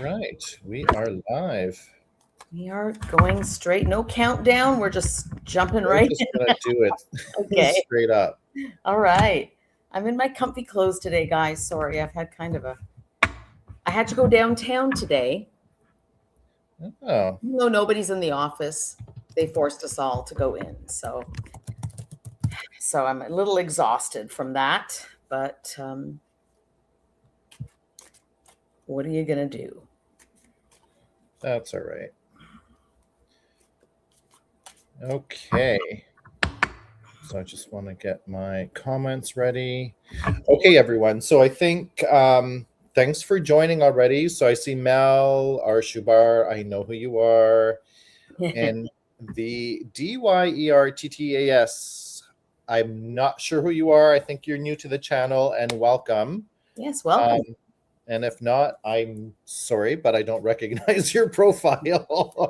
right, we are live. We are going straight. No countdown. We're just jumping We're right just in. gonna do it Okay. straight up. All right. I'm in my comfy clothes today, guys. Sorry, I've had I had to go downtown today. Oh, No, nobody's in the office. They forced us all to go in. So I'm a little exhausted from that. But what are you going to do? that's all right. Okay. So I just want to get my comments ready. Okay, everyone. So I think thanks for joining already. So I see Mel, Arshubar. I know who you are. And the DYERTTAS. I'm not sure who you are. I think you're new to the channel, and welcome. Yes, welcome. And if not, I'm sorry, but I don't recognize your profile.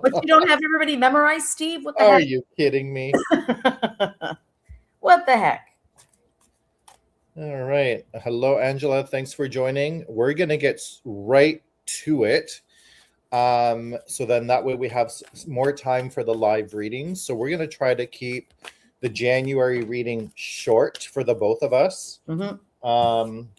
But you don't have everybody memorized, Steve? What the Are heck? you kidding me? What the heck? All right. Hello, Angela. Thanks for joining. We're going to get right to it. So then that way we have more time for the live readings. So we're going to try to keep the January reading short for the both of us. Mm-hmm.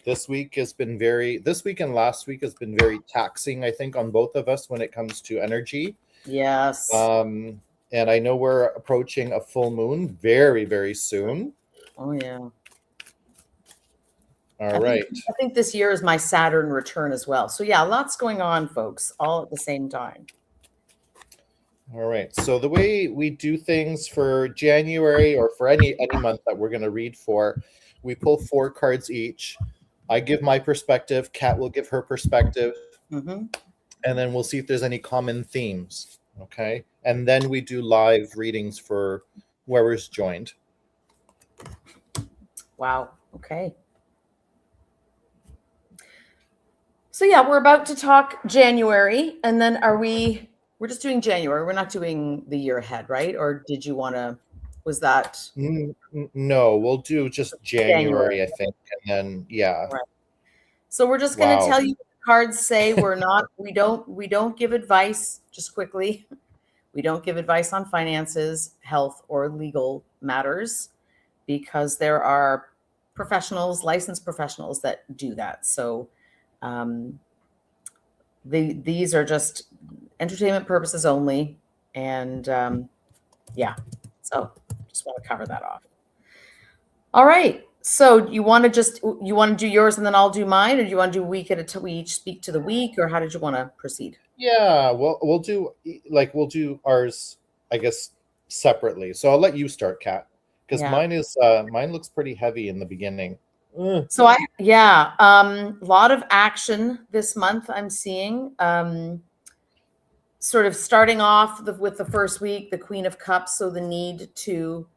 This week and last week has been very taxing, I think, on both of us when it comes to energy. Yes. And I know we're approaching a full moon very, very soon. Oh, yeah. All right. I think this year is my Saturn return as well. So yeah, lots going on, folks, all at the same time. All right. So the way we do things for January or for any month that we're going to read for, we pull 4 cards each. I give my perspective. Kat will give her perspective. Mm-hmm. And then we'll see if there's any common themes. Okay. And then we do live readings for whoever's joined. Wow. Okay. So yeah, we're about to talk January, and then we're just doing January. We're not doing the year ahead, right? Or did you want to, was that? No, we'll do just January, I think. And then, yeah. Right. So we're just going to tell you what the cards say. We don't give advice, just quickly. We don't give advice on finances, health, or legal matters because there are licensed professionals that do that. So these are just entertainment purposes only. And yeah, so just want to cover that off. All right. So you want to do yours and then I'll do mine, or do you want to do week at a we each speak to the week, or how did you want to proceed? Yeah, well, we'll do ours, I guess, separately. So I'll let you start, Kat, because mine looks pretty heavy in the beginning. So a lot of action this month I'm seeing. Sort of starting off with the first week, the Queen of Cups, so the need to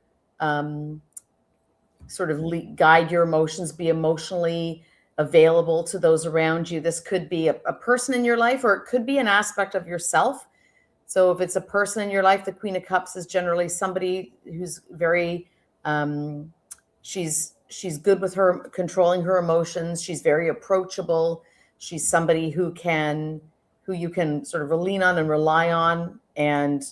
sort of guide your emotions, be emotionally available to those around you. This could be a person in your life, or it could be an aspect of yourself. So if it's a person in your life, the Queen of Cups is generally somebody who's very, she's good with her controlling her emotions. She's very approachable. She's somebody who you can sort of lean on and rely on and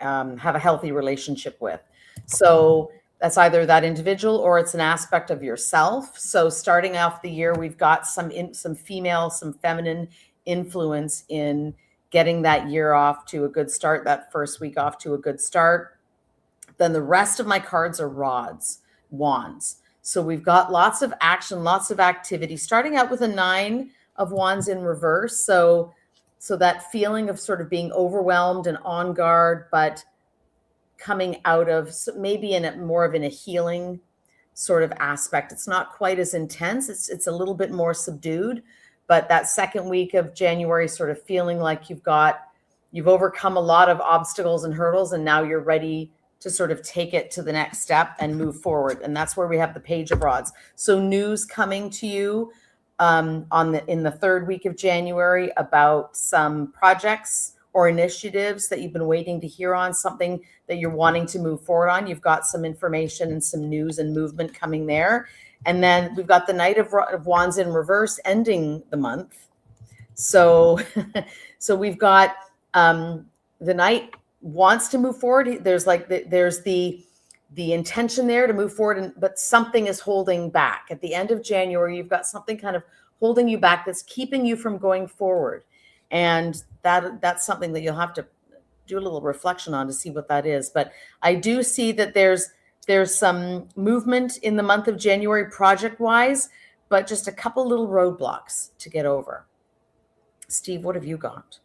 have a healthy relationship with. So that's either that individual or it's an aspect of yourself. So starting off the year, we've got some female, some feminine influence in getting that year off to a good start, that first week off to a good start. Then the rest of my cards are wands. So we've got lots of action, lots of activity, starting out with a 9 of Wands in reverse. So that feeling of sort of being overwhelmed and on guard, but coming out of maybe more of a healing sort of aspect. It's not quite as intense. It's a little bit more subdued, but that second week of January, sort of feeling like you've overcome a lot of obstacles and hurdles, and now you're ready to sort of take it to the next step and move forward. And that's where we have the Page of Rods. So news coming to you in the third week of January about some projects or initiatives that you've been waiting to hear on, something that you're wanting to move forward on. You've got some information and some news and movement coming there. And then we've got the Knight of Wands in reverse ending the month. So, so we've got the knight wants to move forward. There's like there's the intention there to move forward, but something is holding back. At the end of January, you've got something kind of holding you back that's keeping you from going forward, and that's something that you'll have to do a little reflection on to see what that is. But I do see that there's some movement in the month of January project wise, but just a couple little roadblocks to get over. Steve, what have you got?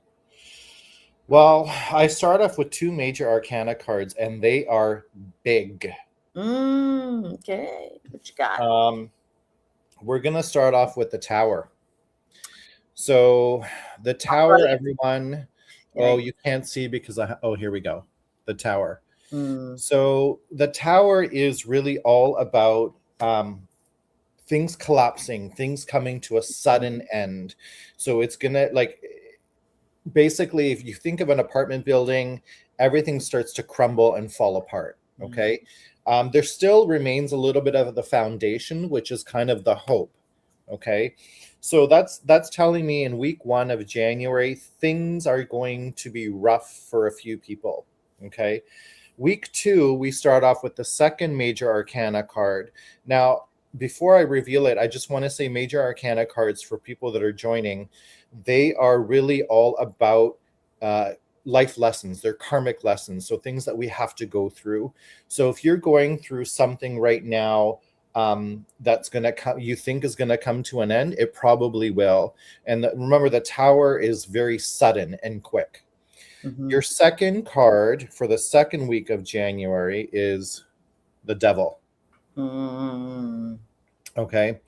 Well, I start off with 2 major arcana cards, and they are big. Okay, what you got? We're going to start off with the Tower. So the Tower, everyone, oh, you can't see because here we go. The Tower. So the Tower is really all about things collapsing, things coming to a sudden end. So it's going to, like, basically, if you think of an apartment building, everything starts to crumble and fall apart. Okay. There still remains a little bit of the foundation, which is kind of the hope. Okay. So that's telling me in week 1 of January, things are going to be rough for a few people. Okay. Week 2, we start off with the second major arcana card. Now, before I reveal it, I just want to say major arcana cards for people that are joining, they are really all about life lessons. They're karmic lessons. So things that we have to go through. So if you're going through something right now that's going to come, you think is going to come to an end, it probably will. And remember, the Tower is very sudden and quick. Your second card for the second week of January is the Devil. Okay.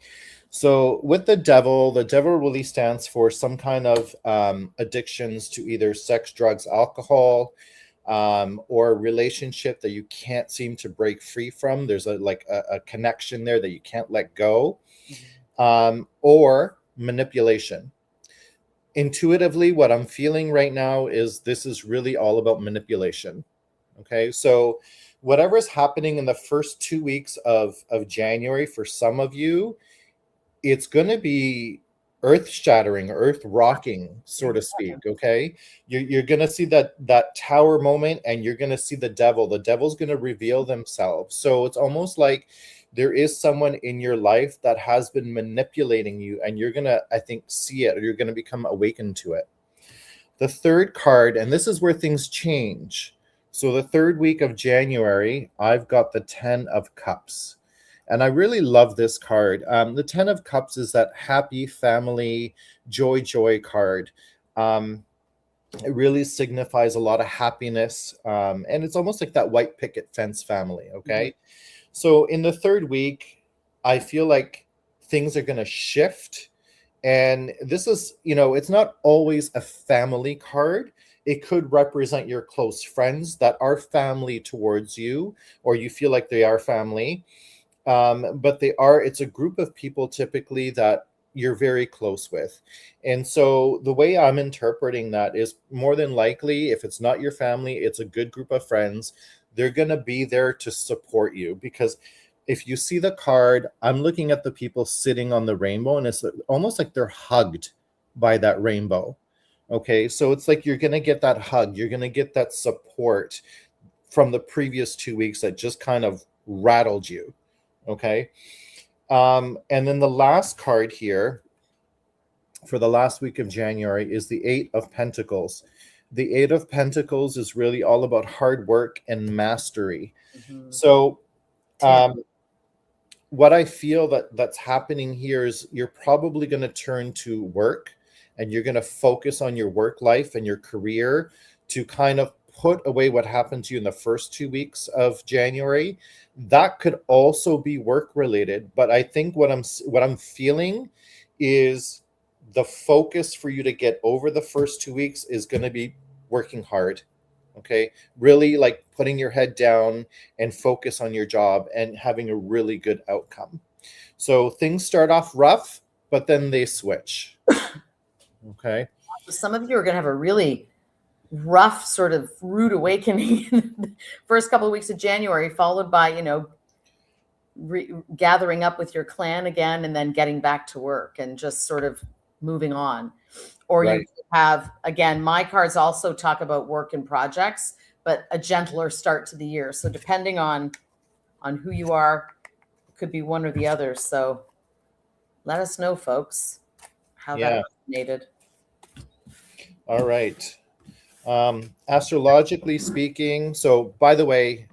So with the devil really stands for some kind of addictions to either sex, drugs, alcohol, or a relationship that you can't seem to break free from. There's a connection there that you can't let go, or manipulation. Intuitively, what I'm feeling right now is this is really all about manipulation. Okay. So whatever is happening in the first 2 weeks of January, for some of you, it's going to be earth shattering, earth rocking, so to speak. Okay. You're going to see that Tower moment, and you're going to see the devil. The devil's going to reveal themselves. So it's almost like there is someone in your life that has been manipulating you, and you're going to, I think, see it, or you're going to become awakened to it. The third card, and this is where things change. So the third week of January, I've got the 10 of Cups. And I really love this card. The 10 of Cups is that happy family, joy card. It really signifies a lot of happiness. And it's almost like that white picket fence family, okay? So in the third week, I feel like things are going to shift. And this is, it's not always a family card. It could represent your close friends that are family towards you, or you feel like they are family. But it's a group of people typically that you're very close with. And so the way I'm interpreting that is, more than likely, if it's not your family, it's a good group of friends. They're going to be there to support you, because if you see the card, I'm looking at the people sitting on the rainbow, and it's almost like they're hugged by that rainbow. Okay. So it's like, you're going to get that hug. You're going to get that support from the previous 2 weeks that just kind of rattled you. Okay. And then the last card here for the last week of January is the 8 of Pentacles. The 8 of Pentacles is really all about hard work and mastery. So what I feel that's happening here is you're probably going to turn to work, and you're going to focus on your work life and your career to kind of put away what happened to you in the first 2 weeks of January. That could also be work related, but I think what I'm feeling is the focus for you to get over the first 2 weeks is going to be working hard. Okay. Really, like, putting your head down and focus on your job and having a really good outcome. So things start off rough, but then they switch. Okay. Some of you are going to have a really rough sort of rude awakening in the first couple of weeks of January, followed by, gathering up with your clan again, and then getting back to work and just sort of moving on. Or you Right. could have, again, my cards also talk about work and projects, but a gentler start to the year. So depending on who you are, it could be one or the other. So let us know, folks, how Yeah. that resonated. All right. Astrologically speaking, so by the way,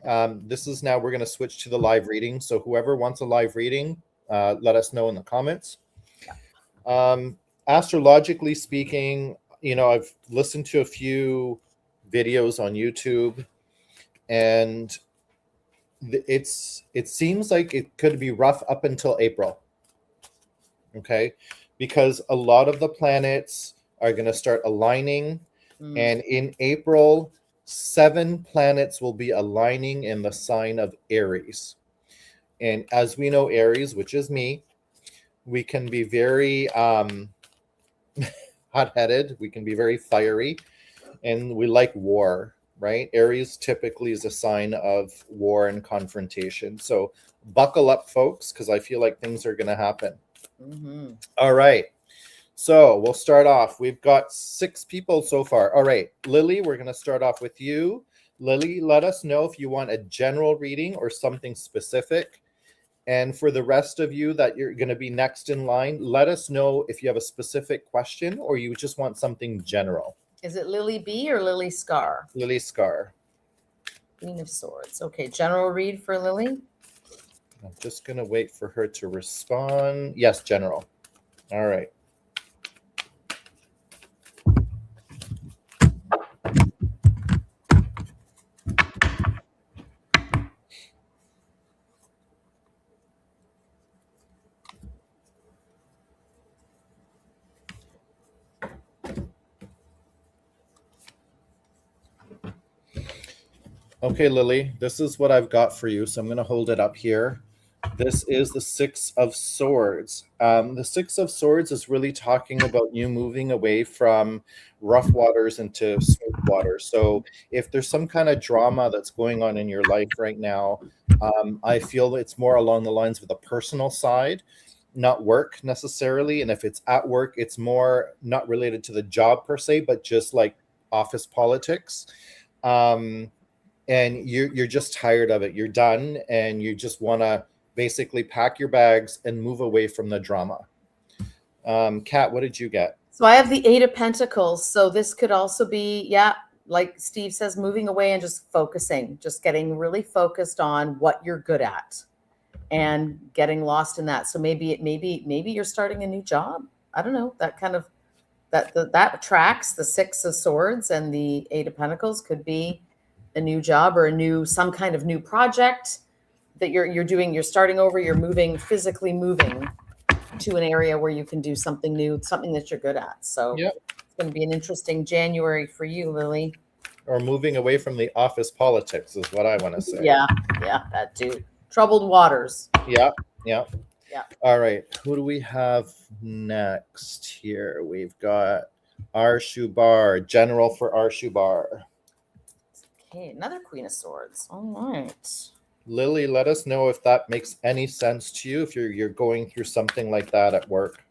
this is now we're going to switch to the live reading. So whoever wants a live reading, let us know in the comments. Astrologically speaking, I've listened to a few videos on YouTube, and it seems like it could be rough up until April. Okay, because a lot of the planets are going to start aligning. And in April, 7 planets will be aligning in the sign of Aries. And as we know, Aries, which is me, we can be very hot-headed. We can be very fiery, and we like war, right? Aries typically is a sign of war and confrontation. So buckle up, folks, because I feel like things are going to happen. All right. So we'll start off. We've got 6 people so far. All right, Lily, we're going to start off with you. Lily, let us know if you want a general reading or something specific. And for the rest of you that you're going to be next in line, let us know if you have a specific question or you just want something general. Is it Lily B or Lily Scar? Lily Scar. Queen of Swords. Okay, general read for Lily. I'm just going to wait for her to respond. Yes, general. All right. Okay, Lily, this is what I've got for you. So I'm going to hold it up here. This is the 6 of Swords. The 6 of Swords is really talking about you moving away from rough waters into smooth waters. So if there's some kind of drama that's going on in your life right now, I feel it's more along the lines of the personal side, not work necessarily. And if it's at work, it's more not related to the job per se, but just like office politics. And you're just tired of it. You're done, and you just want to basically pack your bags and move away from the drama. Kat, what did you get? So I have the 8 of Pentacles. So this could also be, like Steve says, moving away and just focusing, just getting really focused on what you're good at and getting lost in that. So maybe you're starting a new job. I don't know. That kind of that tracks. The 6 of Swords and the 8 of Pentacles could be a new job or some kind of new project that you're doing. You're starting over. You're physically moving to an area where you can do something new, something that you're good at. So Yep. It's going to be an interesting January for you, Lily. Or moving away from the office politics is what I want to say. Yeah, that too. Troubled waters. Yeah. Yeah. All right. Who do we have next here? We've got Arshubar, General for Arshubar. Okay, another Queen of Swords. All right. Lily, let us know if that makes any sense to you, if you're going through something like that at work.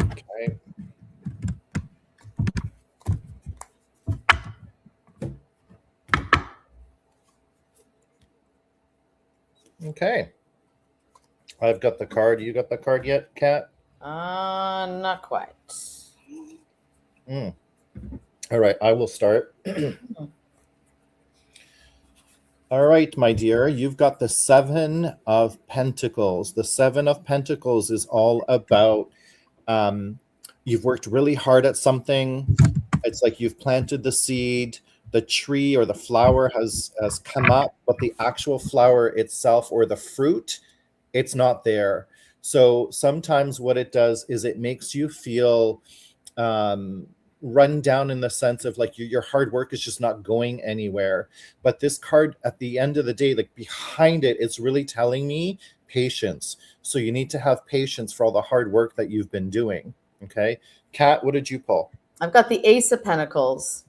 Okay. Okay. I've got the card. You got the card yet, Kat? Not quite. All right, I will start. All right, my dear, you've got the 7 of Pentacles. The 7 of Pentacles is all about you've worked really hard at something. It's like you've planted the seed, the tree or the flower has come up, but the actual flower itself or the fruit, it's not there. So sometimes what it does is it makes you feel run down in the sense of like your hard work is just not going anywhere. But this card at the end of the day, like behind it, it's really telling me patience. So you need to have patience for all the hard work that you've been doing. Okay. Kat, what did you pull? I've got the Ace of Pentacles.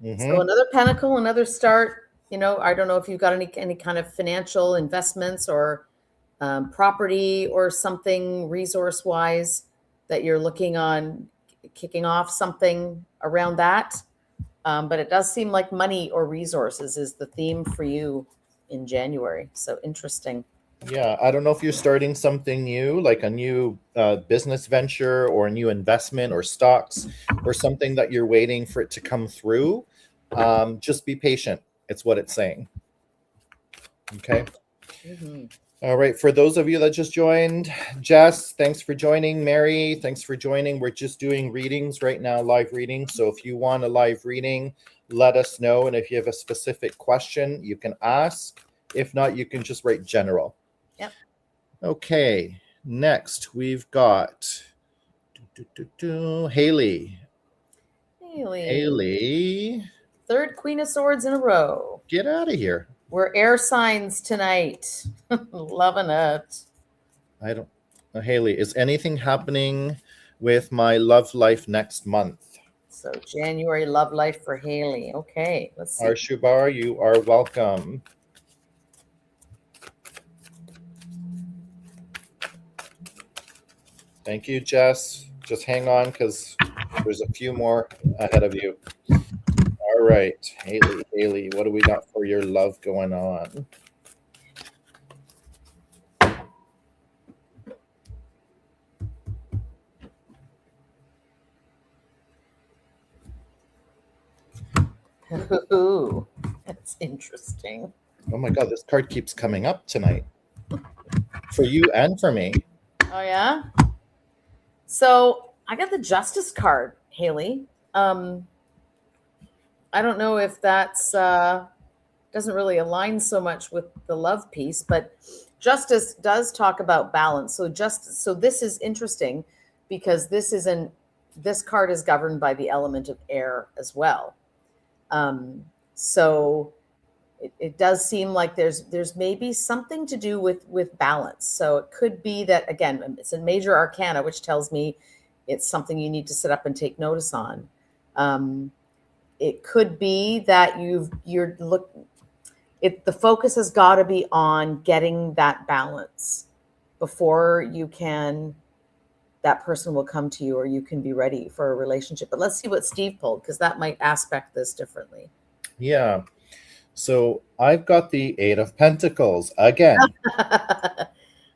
So another pentacle, another start. I don't know if you've got any kind of financial investments or property or something resource wise that you're looking on kicking off something around that. But it does seem like money or resources is the theme for you in January. So interesting. Yeah, I don't know if you're starting something new, like a new business venture or a new investment or stocks or something that you're waiting for it to come through. Just be patient. It's what it's saying. Okay. Mhm. All right. For those of you that just joined, Jess, thanks for joining. Mary, thanks for joining. We're just doing readings right now, live readings. So if you want a live reading, let us know. And if you have a specific question, you can ask. If not, you can just write general. Yep. Okay. Next, we've got Haley. Haley, Third Queen of Swords in a row. get out of here. We're air signs tonight. Loving it. I don't. Haley, is anything happening with my love life next month? So January love life for Haley. Okay, let's see. Arshubar, you are welcome. Thank you, Jess. Just hang on because there's a few more ahead of you. All right, Haley, what do we got for your love going on? Ooh, that's interesting. Oh my God, this card keeps coming up tonight. For you and for me. Oh yeah. So I got the Justice card, Haley. I don't know if that's doesn't really align so much with the love piece, but Justice does talk about balance. So this is interesting because this card is governed by the element of air as well. So it does seem like there's maybe something to do with balance. So it could be that, again, it's a major arcana, which tells me it's something you need to sit up and take notice on. It could be that the focus has got to be on getting that balance before that person will come to you or you can be ready for a relationship. But let's see what Steve pulled, because that might aspect this differently. Yeah. So I've got the Eight of Pentacles again.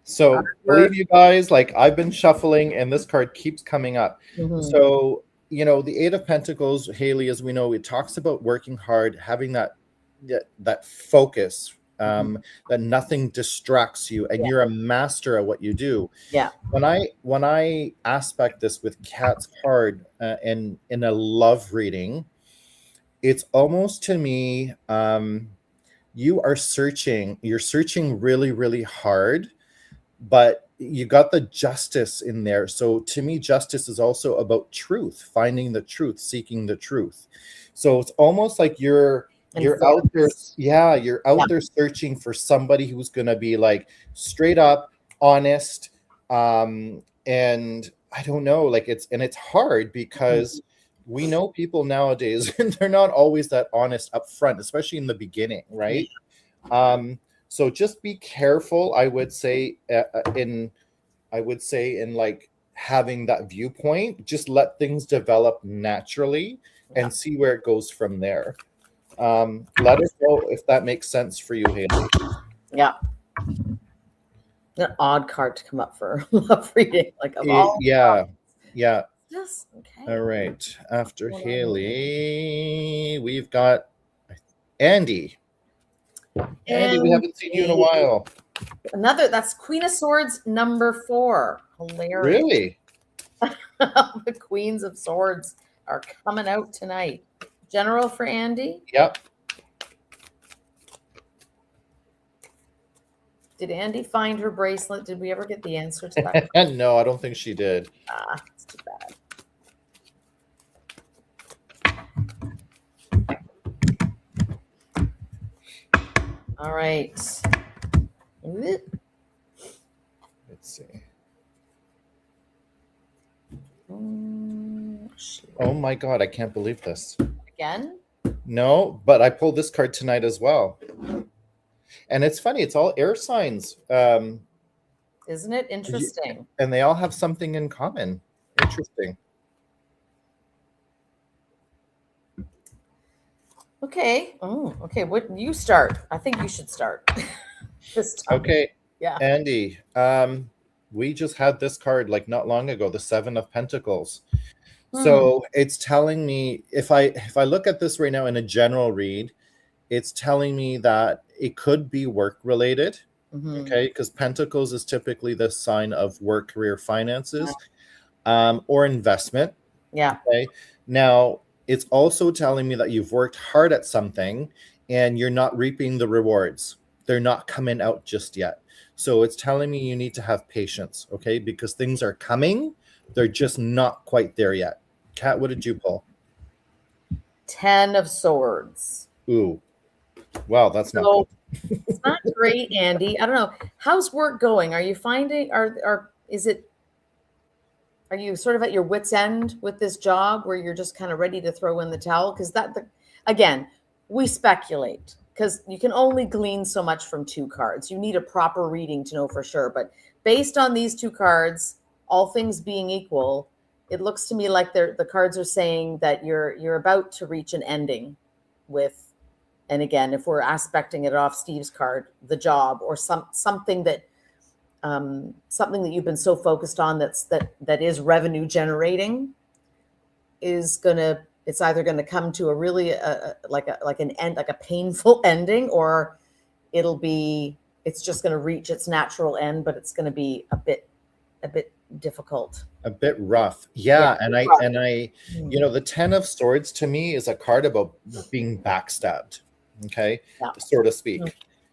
So believe you guys, like I've been shuffling and this card keeps coming up. Mm-hmm. So, the Eight of Pentacles, Haley, as we know, it talks about working hard, having that focus, that nothing distracts you, and you're a master at what you do. Yeah. When I aspect this with Kat's card in a love reading, it's almost to me, you're searching really, really hard, but you got the Justice in there. So to me, Justice is also about truth, finding the truth, seeking the truth. So it's almost like you're out there. Yeah, you're out there searching for somebody who's going to be like straight up, honest. And I don't know, like it's hard because we know people nowadays and they're not always that honest up front, especially in the beginning, right? So just be careful, I would say, in like having that viewpoint. Just let things develop naturally and see where it goes from there. Let us know if that makes sense for you, Haley. Yeah. An odd card to come up for love reading, like of all. Yeah. Yes. Okay. All right. After Haley, we've got Andy. Andy, we haven't seen you in a while. That's Queen of Swords number 4. Hilarious. Really? The Queens of Swords are coming out tonight. General for Andy? Yep. Did Andy find her bracelet? Did we ever get the answer to that? No, I don't think she did. It's too bad. All right. Let's see. Oh my God, I can't believe this. Again? No, but I pulled this card tonight as well. And it's funny, it's all air signs. Isn't it interesting? And they all have something in common. Interesting. Okay. Oh, okay. What you start? I think you should start this time. Okay. Yeah. Andy, we just had this card like not long ago, the Seven of Pentacles. So it's telling me, if I look at this right now in a general read, it's telling me that it could be work related. Okay, because Pentacles is typically the sign of work, career, finances, or investment. Yeah. Okay. Now it's also telling me that you've worked hard at something and you're not reaping the rewards. They're not coming out just yet. So it's telling me you need to have patience, okay? Because things are coming, they're just not quite there yet. Kat, what did you pull? 10 of Swords. Ooh, wow, that's not good. It's not great, Andy. I don't know. How's work going? Are you finding, are you sort of at your wit's end with this job where you're just kind of ready to throw in the towel? Because again, we speculate because you can only glean so much from 2 cards. You need a proper reading to know for sure. But based on these 2 cards, all things being equal, it looks to me like the cards are saying that you're about to reach an ending with. And again, if we're aspecting it off Steve's card, the job or something that you've been so focused on that is revenue generating it's either gonna come to a really like an end, like a painful ending, or it's just gonna reach its natural end, but it's gonna be a bit difficult, a bit rough. Yeah, and rough. I the 10 of Swords to me is a card about being backstabbed. Okay, so to speak.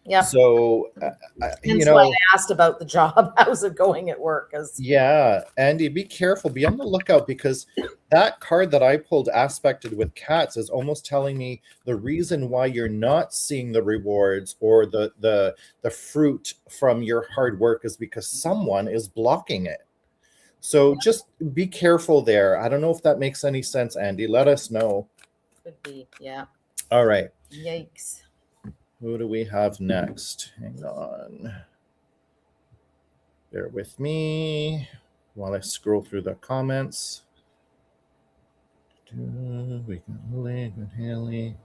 Yeah. So, that's why I asked about the job. How's it going at work? Yeah, Andy, be careful. Be on the lookout, because that card that I pulled aspected with cats is almost telling me the reason why you're not seeing the rewards or the fruit from your hard work is because someone is blocking it. So just be careful there. I don't know if that makes any sense, Andy. Let us know. Could be, yeah. All right. Yikes. Who do we have next? Hang on. Bear with me while I scroll through the comments. We got Haley.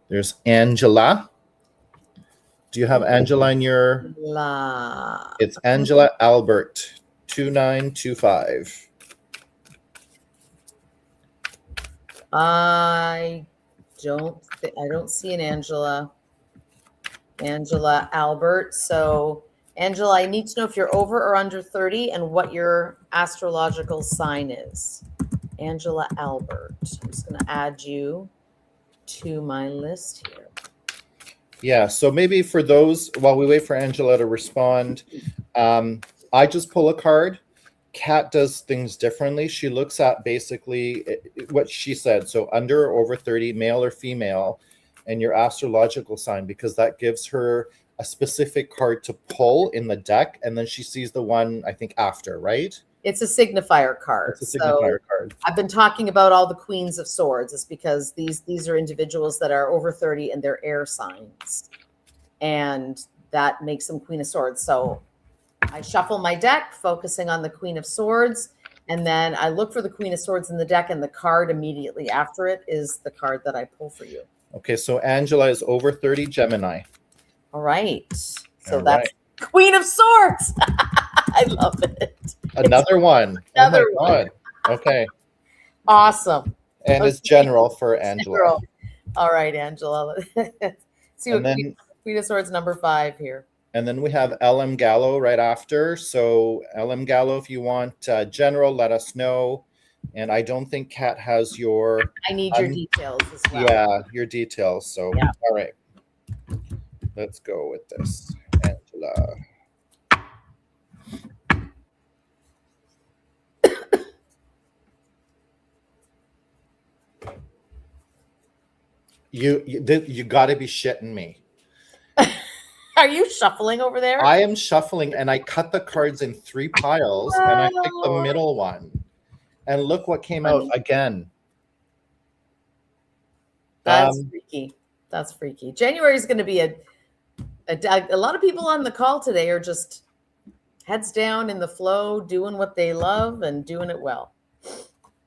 There's Angela. Do you have Angela in your? It's Angela Albert, 2925. I don't see an Angela Albert. So Angela, I need to know if you're over or under 30 and what your astrological sign is. Angela Albert. I'm just going to add you to my list here. Yeah, so maybe for those, while we wait for Angela to respond, I just pull a card. Kat does things differently. She looks at basically what she said. So under or over 30, male or female, and your astrological sign, because that gives her a specific card to pull in the deck. And then she sees the one, I think, after, right? It's a signifier card. It's a signifier card. I've been talking about all the Queens of Swords. It's because these are individuals that are over 30 and they're air signs. And that makes them Queen of Swords. So I shuffle my deck, focusing on the Queen of Swords, and then I look for the Queen of Swords in the deck, and the card immediately after it is the card that I pull for you. Okay, so Angela is over 30 Gemini. All right. So that's Queen of Swords. I love it. Another one. Another one. Okay. Awesome. And it's general for Angela. General. All right, Angela. See what Queen of Swords number 5 here. And then we have LM Gallo right after. So LM Gallo, if you want general, let us know. And I don't think Kat has your... I need your details as well. Yeah, your details. So, all right. Let's go with this. Angela. You got to be shitting me. Are you shuffling over there? I am shuffling, and I cut the cards in 3 piles, and I picked the middle one. And look what came out again. That's Um, freaky. That's freaky. January is going to be a lot of people on the call today are just heads down in the flow, doing what they love and doing it well.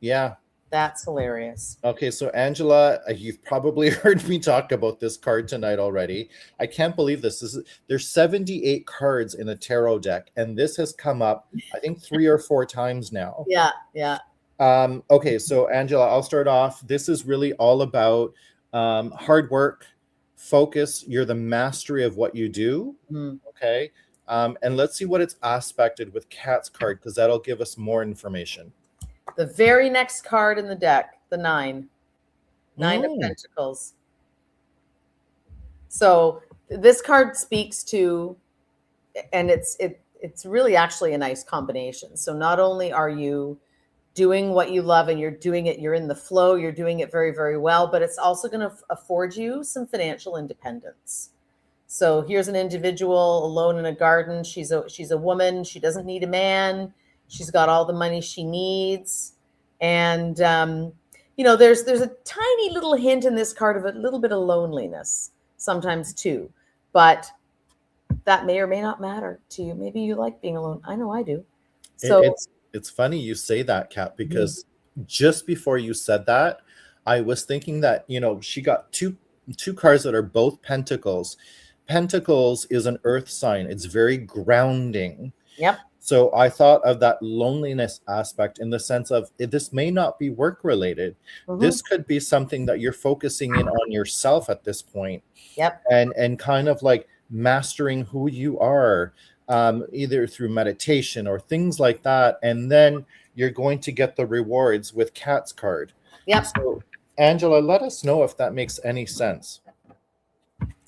yeah. That's hilarious. Okay, so Angela, you've probably heard me talk about this card tonight already. I can't believe this. There's 78 cards in a tarot deck, and this has come up, I think, 3 or 4 times now. Yeah, yeah. Okay, so Angela, I'll start off. This is really all about hard work, focus. You're the mastery of what you do. Mm. Okay. And let's see what it's aspected with Cat's card, because that'll give us more information. The very next card in the deck, the 9 of Pentacles. So this card speaks to, and it's really actually a nice combination. So not only are you doing what you love and you're doing it, you're in the flow, you're doing it very, very well, but it's also going to afford you some financial independence. So here's an individual alone in a garden. She's a woman. She doesn't need a man. She's got all the money she needs. And, there's a tiny little hint in this card of a little bit of loneliness sometimes too, but that may or may not matter to you. Maybe you like being alone. I know I do. So it's funny you say that, Kat, because just before you said that, I was thinking that, she got two cards that are both pentacles. Pentacles is an earth sign. It's very grounding. Yep. So I thought of that loneliness aspect in the sense of this may not be work related. Mm-hmm. This could be something that you're focusing in on yourself at this point. Yep. And kind of like mastering who you are, either through meditation or things like that. And then you're going to get the rewards with Cat's card. Yep. So Angela, let us know if that makes any sense.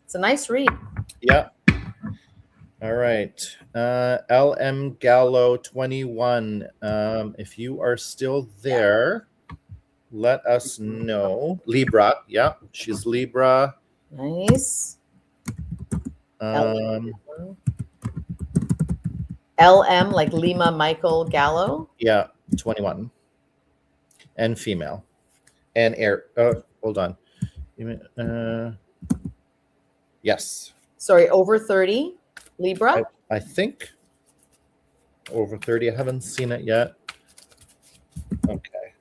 It's a nice read. Yeah. All right. LM Gallo 21. If you are still there, let us know. Libra. Yeah, she's Libra. Nice. Um, LM, like Lima Michael Gallo. Yeah, 21. And female. And air. Hold on. Yes. Sorry, over 30. Libra. I think over 30. I haven't seen it yet. Okay.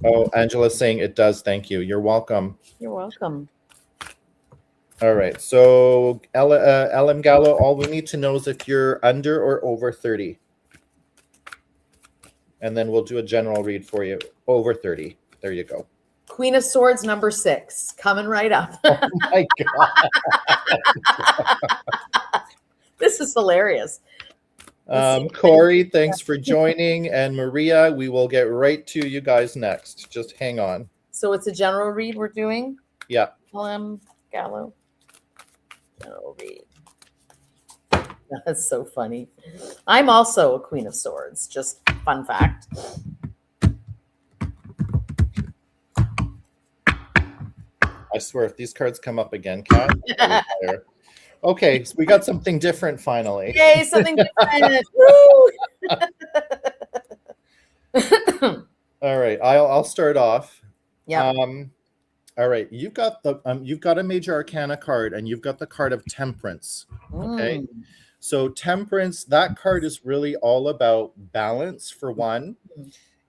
Oh, Angela's saying it does. Thank you. You're welcome. You're welcome. All right. So LM Gallo, all we need to know is if you're under or over 30. And then we'll do a general read for you. Over 30. There you go. Queen of Swords, number 6, coming right up. Oh my God. This is hilarious. Corey, thanks for joining. And Maria, we will get right to you guys next. Just hang on. So it's a general read we're doing? Yeah. LM Gallo. General read. That's so funny. I'm also a Queen of Swords. Just fun fact. I swear, if these cards come up again, Kat. Okay, so we got something different finally. Yay, something different. Woo! All right, I'll start off. Yeah. All right, you've got a major arcana card, and you've got the card of Temperance. Okay. So Temperance, that card is really all about balance for one.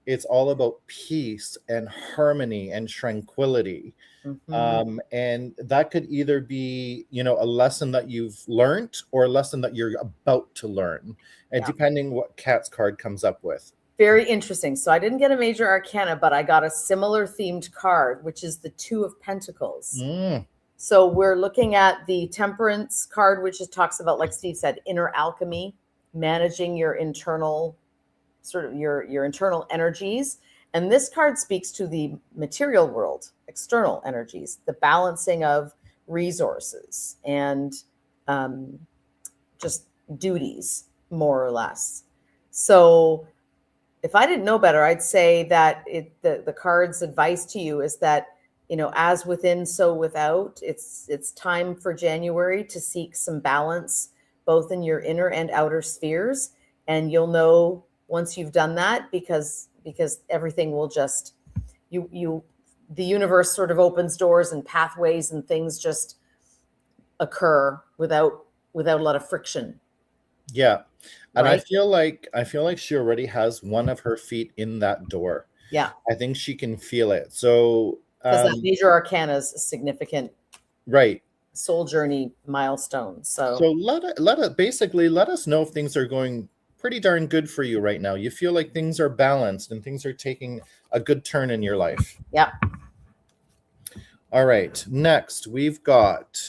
It's all about peace and harmony and tranquility. Mm-hmm. And that could either be, a lesson that you've learned or a lesson that you're about to learn, and depending what Cat's card comes up with. Very interesting. So I didn't get a major arcana, but I got a similar themed card, which is the 2 of Pentacles. So we're looking at the Temperance card, which talks about, like Steve said, inner alchemy, managing your internal your internal energies. And this card speaks to the material world, external energies, the balancing of resources and just duties, more or less. So if I didn't know better, I'd say that the card's advice to you is that, as within, so without. It's time for January to seek some balance, both in your inner and outer spheres. And you'll know once you've done that, because everything will just, you the universe sort of opens doors and pathways and things just occur without a lot of friction. Yeah. And Right? I feel like she already has one of her feet in that door. Yeah. I think she can feel it. So Because that major arcana is a significant right. soul journey milestone. So let us know if things are going pretty darn good for you right now. You feel like things are balanced and things are taking a good turn in your life. yeah. All right. Next, we've got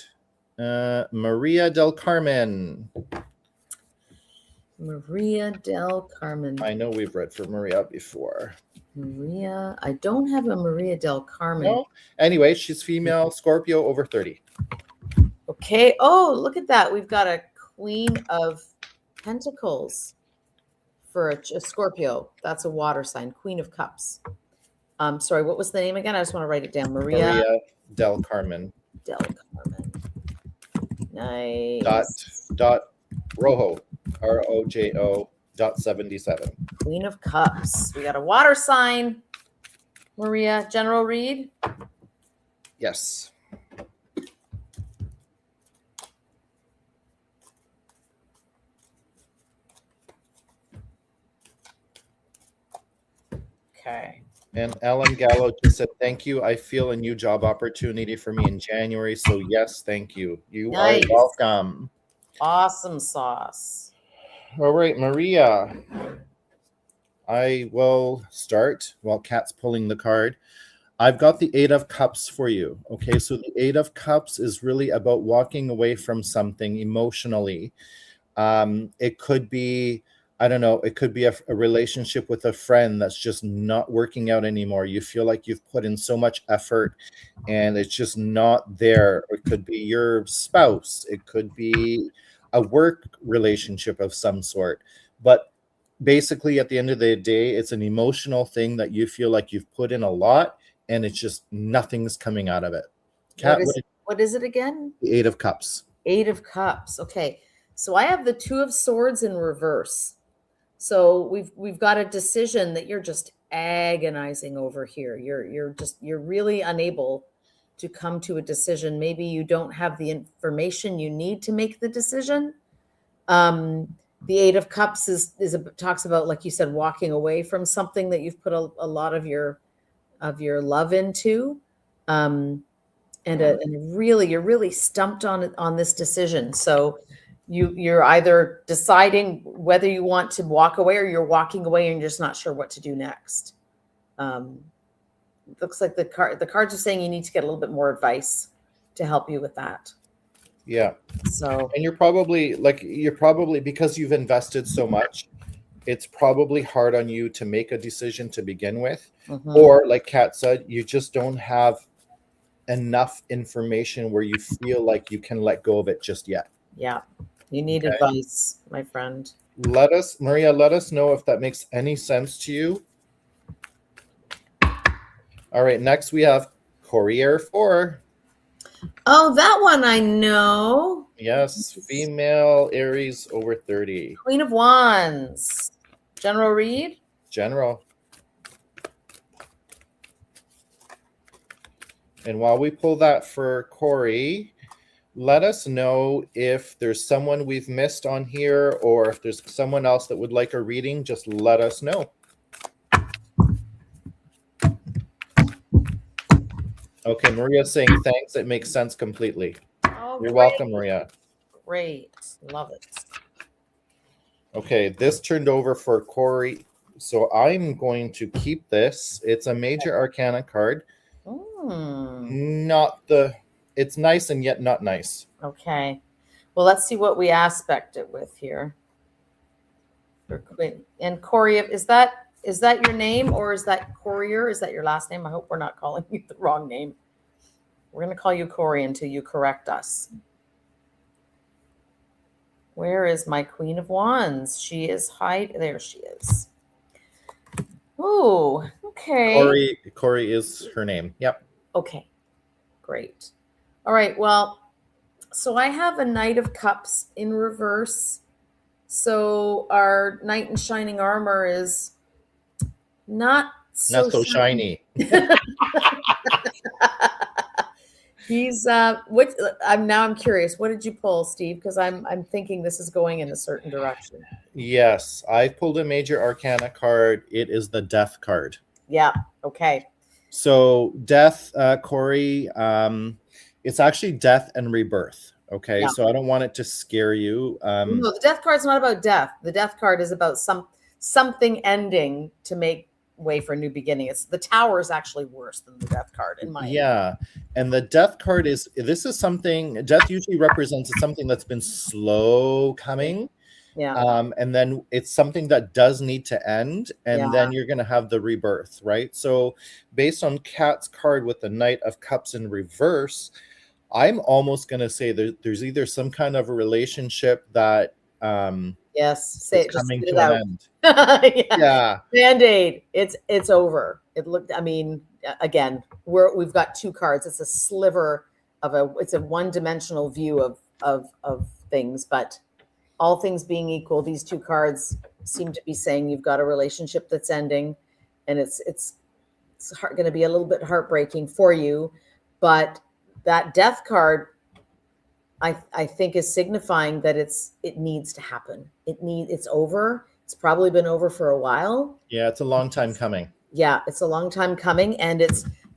Maria del Carmen. Maria del Carmen. I know we've read for Maria before. Maria, I don't have a Maria del Carmen. No. Anyway, she's female, Scorpio, over 30. Okay. Oh, look at that. We've got a Queen of Pentacles for a Scorpio. That's a water sign. Queen of Cups. Sorry, what was the name again? I just want to write it down. Maria del Carmen. Del Carmen. Nice. Dot Rojo. ROJO.77. Queen of Cups. We got a water sign. Maria, general read. Yes. Okay. And Ellen Gallo just said, thank you. I feel a new job opportunity for me in January. So yes, thank you. You Nice. are welcome. Awesome sauce. All right, Maria. I will start while Kat's pulling the card. I've got the 8 of Cups for you. Okay, so the 8 of Cups is really about walking away from something emotionally. It could be, I don't know, it could be a relationship with a friend that's just not working out anymore. You feel like you've put in so much effort and it's just not there. It could be your spouse. It could be a work relationship of some sort. But basically, at the end of the day, it's an emotional thing that you feel like you've put in a lot and it's just nothing's coming out of it. Kat, what is it again? The 8 of Cups. 8 of Cups. Okay. So I have the 2 of Swords in reverse. So we've got a decision that you're just agonizing over here. You're really unable to come to a decision. Maybe you don't have the information you need to make the decision. The 8 of Cups talks about, like you said, walking away from something that you've put a lot of your love into, and you're really stumped on this decision. So you're either deciding whether you want to walk away or you're walking away and you're just not sure what to do next. Looks like the cards are saying you need to get a little bit more advice to help you with that. Yeah. So, and you're probably because you've invested so much, it's probably hard on you to make a decision to begin with. mm-hmm. Or like Kat said, you just don't have enough information where you feel like you can let go of it just yet. Yeah. You need advice, my friend. Maria, let us know if that makes any sense to you. All right, next we have Courier 4. Oh, that one I know. Yes, female, Aries, over 30. Queen of Wands. General read? General. And while we pull that for Corey, let us know if there's someone we've missed on here or if there's someone else that would like a reading, just let us know. Okay, Maria's saying thanks. It makes sense completely. Oh, you're welcome, Maria. Great. Love it. Okay, this turned over for Corey. So I'm going to keep this. It's a major arcana card. It's nice and yet not nice. Okay. Well, let's see what we aspect it with here. And Corey, is that your name or is that Courier? Is that your last name? I hope we're not calling you the wrong name. We're going to call you Corey until you correct us. Where is my Queen of Wands? She is there she is. Oh, okay. Corey is her name. Yep. Okay. Great. All right. Well, so I have a Knight of Cups in reverse. So our knight in shining armor is not so shiny. He's I'm curious. What did you pull, Steve? Because I'm thinking this is going in a certain direction. Yes, I pulled a major arcana card. It is the death card. Yeah. Okay. So death, Corey, it's actually death and rebirth. Okay, Yeah. so I don't want it to scare you. No, the death card's not about death. The death card is about something ending to make way for a new beginning. It's the Tower is actually worse than the death card in my opinion. Yeah, and the death card is, this is something, death usually represents something that's been slow coming. Yeah. And then it's something that does need to end, and Yeah. then you're going to have the rebirth, right? So based on Kat's card with the Knight of Cups in reverse, I'm almost going to say that there's either some kind of a relationship that Yes, say is it, just coming spit it to an out. end. Yeah. Yeah. Band-Aid. It's over. It looked, I mean, again, we've got two cards. It's a sliver of it's a one-dimensional view of things, but all things being equal, these two cards seem to be saying you've got a relationship that's ending, and it's going to be a little bit heartbreaking for you. But that death card, I think, is signifying that it needs to happen. It's over. It's probably been over for a while. Yeah, it's a long time coming. Yeah, it's a long time coming,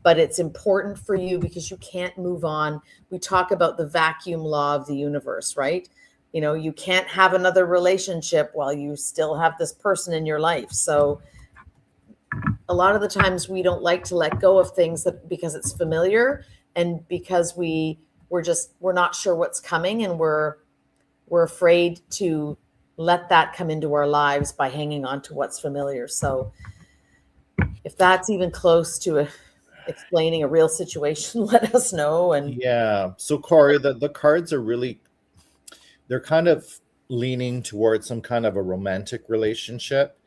but it's important for you because you can't move on. We talk about the vacuum law of the universe, right? You know, you can't have another relationship while you still have this person in your life. So a lot of the times we don't like to let go of things because it's familiar, and because we're not sure what's coming, and we're afraid to let that come into our lives by hanging on to what's familiar. So if that's even close to explaining a real situation, let us know. And yeah, so Corey, the cards are really, they're kind of leaning towards some kind of a romantic relationship.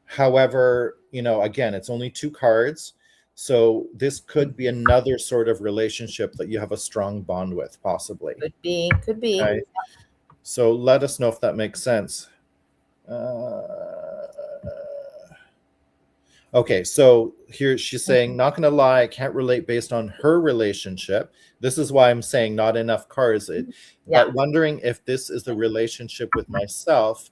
However, you know, again, it's only two cards. So this could be another sort of relationship that you have a strong bond with, possibly. could be. Okay. So let us know if that makes sense. Okay, so here she's saying, not going to lie, I can't relate based on her relationship. This is why I'm saying not enough cards. But wondering if this is the relationship with myself,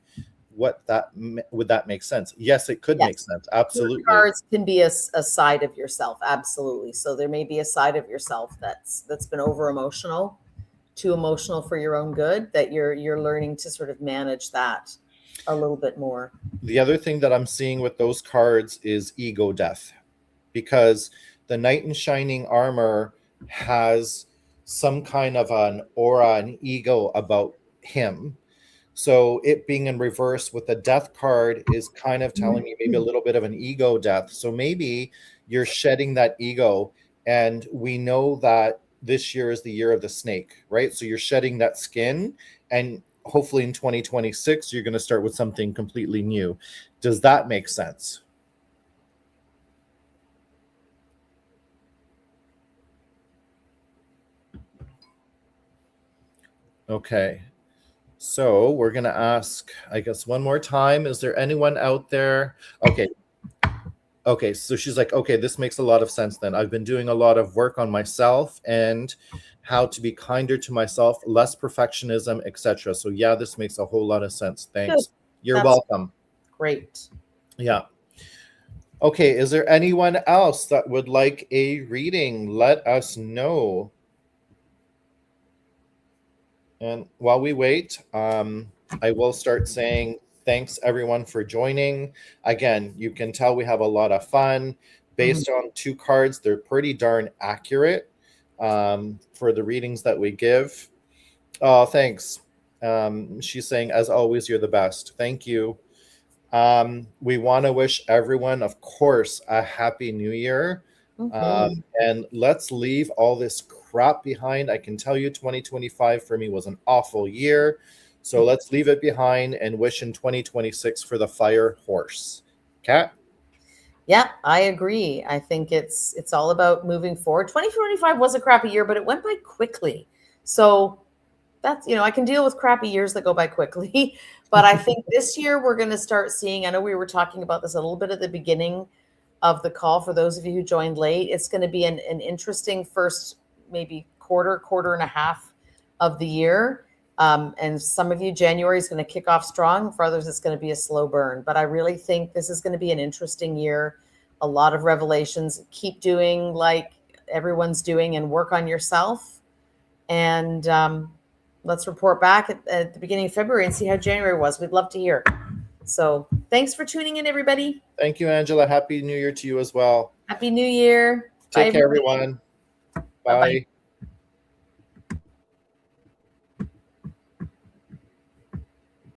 would that make sense? Yes, it could make sense. Absolutely. Cards can be a side of yourself. Absolutely. So there may be a side of yourself that's been over emotional, too emotional for your own good, that you're learning to sort of manage that a little bit more. The other thing that I'm seeing with those cards is ego death, because the Knight in Shining Armor has some kind of an aura, an ego about him. So it being in reverse with the death card is kind of telling me maybe a little bit of an ego death. So maybe you're shedding that ego, and we know that this year is the year of the snake, right? So you're shedding that skin, and hopefully in 2026, you're going to start with something completely new. Does that make sense? Okay. So we're going to ask, I guess, one more time. Is there anyone out there? Okay. Okay. So she's like, okay, this makes a lot of sense then. I've been doing a lot of work on myself and how to be kinder to myself, less perfectionism, etc. So yeah, this makes a whole lot of sense. Thanks. Good. You're welcome. Great. Yeah. Okay. Is there anyone else that would like a reading? Let us know. And while we wait, I will start saying thanks everyone for joining. Again, you can tell we have a lot of fun. Based on two cards, they're pretty darn accurate for the readings that we give. Oh, thanks. She's saying, as always, you're the best. Thank you. We want to wish everyone, of course, a happy new year. And let's leave all this crap behind. I can tell you 2025 for me was an awful year. So let's leave it behind and wish in 2026 for the fire horse. Kat? Yeah, I agree. I think it's all about moving forward. 2025 was a crappy year, but it went by quickly. So that's, I can deal with crappy years that go by quickly. But I think this year we're going to start seeing, I know we were talking about this a little bit at the beginning of the call for those of you who joined late. It's going to be an interesting first maybe quarter and a half of the year. And some of you, January is going to kick off strong. For others, it's going to be a slow burn. But I really think this is going to be an interesting year. A lot of revelations. Keep doing like everyone's doing and work on yourself. And let's report back at the beginning of February and see how January was. We'd love to hear. So thanks for tuning in, everybody. Thank you, Angela. Happy New Year to you as well. Happy New Year. Take Bye, care, everyone. Bye. Bye-bye.